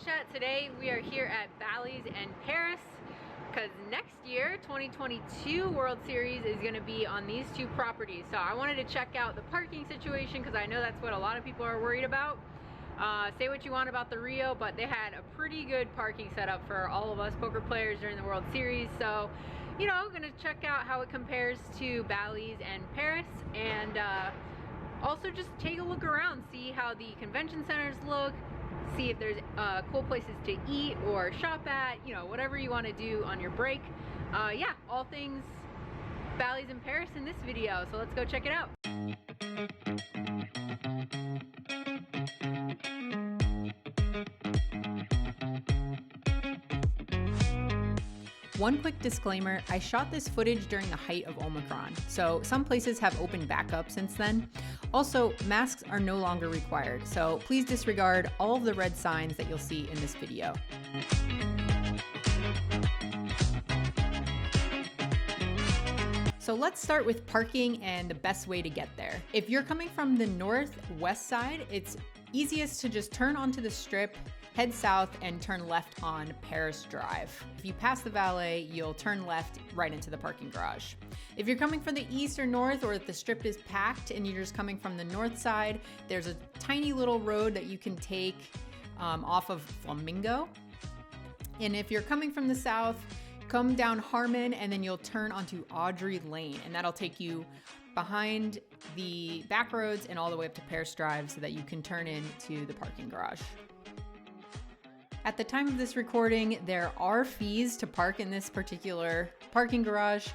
CardsChat. Today we are here at Bally's and Paris because next year, 2022 World Series is going to be on these two properties. So I wanted to check out the parking situation because I know that's what a lot of people are worried about. Say what you want about the Rio, but they had a pretty good parking setup for all of us poker players during the World Series. So, you know, I'm going to check out how it compares to Bally's and Paris, and also just take a look around, see how the convention centers look, see if there's cool places to eat or shop at, you know, whatever you want to do on your break. Yeah, all things Bally's and Paris in this video, so let's go check it out. One quick disclaimer, I shot this footage during the height of Omicron, so some places have opened back up since then. Also, masks are no longer required, so please disregard all of the red signs that you'll see in this video. So let's start with parking and the best way to get there. If you're coming from the northwest side, it's easiest to just turn onto the strip, head south, and turn left on Paris Drive. If you pass the valet, you'll turn left right into the parking garage. If you're coming from the east or north, or if the strip is packed and you're just coming from the north side, there's a tiny little road that you can take off of Flamingo. And if you're coming from the south, come down Harmon and then you'll turn onto Audrey Lane, and that'll take you behind the back roads and all the way up to Paris Drive so that you can turn into the parking garage. At the time of this recording, there are fees to park in this particular parking garage.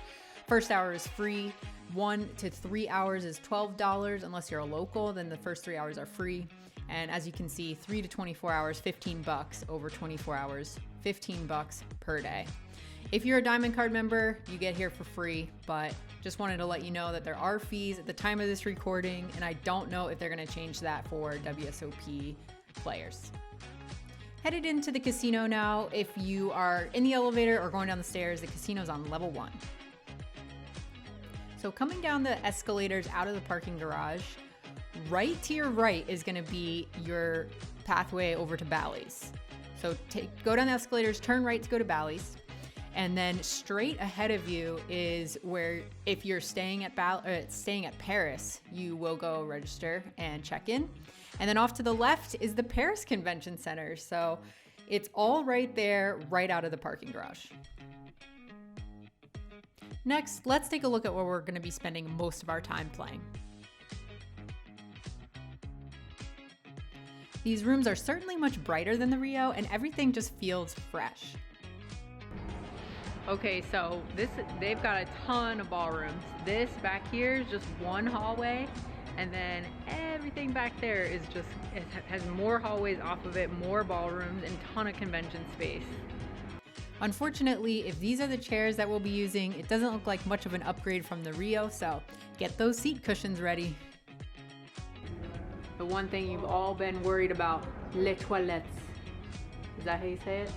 First hour is free. 1 to 3 hours is $12. Unless you're a local, then the first 3 hours are free. And as you can see, 3 to 24 hours, $15. Over 24 hours, $15 per day. If you're a Diamond Card member, you get here for free, but just wanted to let you know that there are fees at the time of this recording, and I don't know if they're gonna change that for WSOP players. Headed into the casino now. If you are in the elevator or going down the stairs, the casino's on level 1. So coming down the escalators out of the parking garage, right to your right is gonna be your pathway over to Bally's. So go down the escalators, turn right to go to Bally's. And then straight ahead of you is where, if you're staying at Paris, you will go register and check in. And then off to the left is the Paris Convention Center. So it's all right there, right out of the parking garage. Next, let's take a look at where we're going to be spending most of our time playing. These rooms are certainly much brighter than the Rio, and everything just feels fresh. Okay, so they've got a ton of ballrooms. This back here is just one hallway, and then everything back there is just, it has more hallways off of it, more ballrooms, and ton of convention space. Unfortunately, if these are the chairs that we'll be using, it doesn't look like much of an upgrade from the Rio, so get those seat cushions ready. The one thing you've all been worried about, les toilettes. Is that how you say it?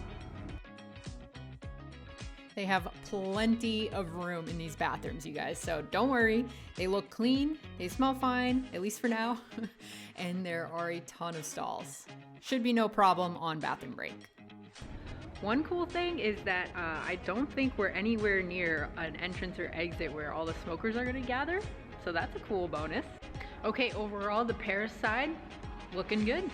They have plenty of room in these bathrooms, you guys, so don't worry. They look clean, they smell fine, at least for now, and there are a ton of stalls. Should be no problem on bathroom break. One cool thing is that I don't think we're anywhere near an entrance or exit where all the smokers are gonna gather, so that's a cool bonus. Okay, overall, the Paris side, looking good.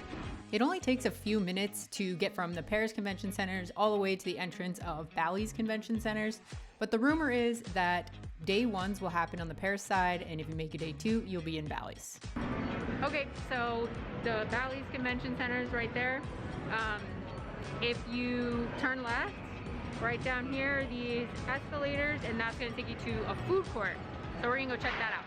It only takes a few minutes to get from the Paris Convention Centers all the way to the entrance of Bally's Convention Centers, but the rumor is that day ones will happen on the Paris side, and if you make it day 2, you'll be in Bally's. Okay, so the Bally's Convention Center is right there. If you turn left, right down here are these escalators, and that's gonna take you to a food court. So we're gonna go check that out.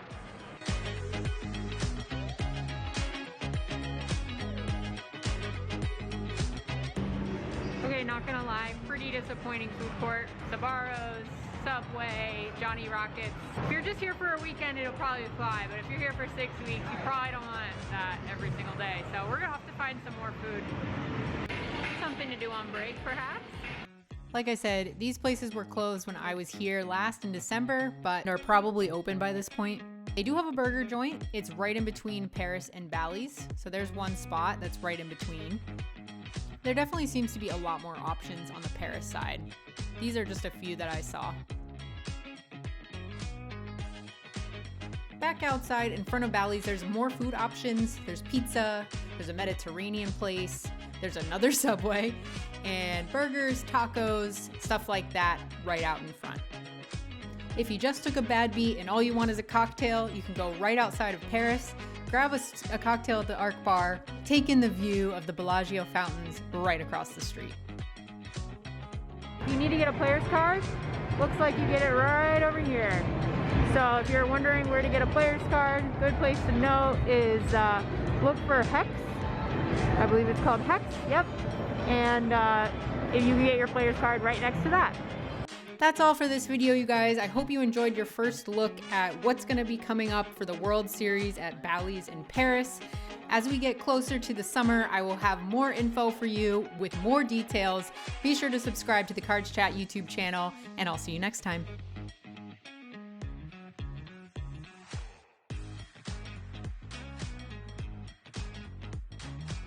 Okay, not gonna lie, pretty disappointing food court. Sbarro's, Subway, Johnny Rockets. If you're just here for a weekend, it'll probably fly, but if you're here for 6 weeks, you probably don't want that every single day. So we're gonna have to find some more food. Something to do on break, perhaps? Like I said, these places were closed when I was here last in December, but are probably open by this point. They do have a burger joint. It's right in between Paris and Bally's. So there's one spot that's right in between. There definitely seems to be a lot more options on the Paris side. These are just a few that I saw. Back outside in front of Bally's, there's more food options. There's pizza, there's a Mediterranean place, there's another Subway, and burgers, tacos, stuff like that right out in front. If you just took a bad beat and all you want is a cocktail, you can go right outside of Paris, grab a cocktail at the Arc Bar, take in the view of the Bellagio fountains right across the street. You need to get a player's card? Looks like you get it right over here. So if you're wondering where to get a player's card, good place to know is look for Hex. I believe it's called Hex, yep. And if you can get your player's card right next to that. That's all for this video, you guys. I hope you enjoyed your first look at what's going to be coming up for the World Series at Bally's in Paris. As we get closer to the summer, I will have more info for you with more details. Be sure to subscribe to the CardsChat YouTube channel, and I'll see you next time.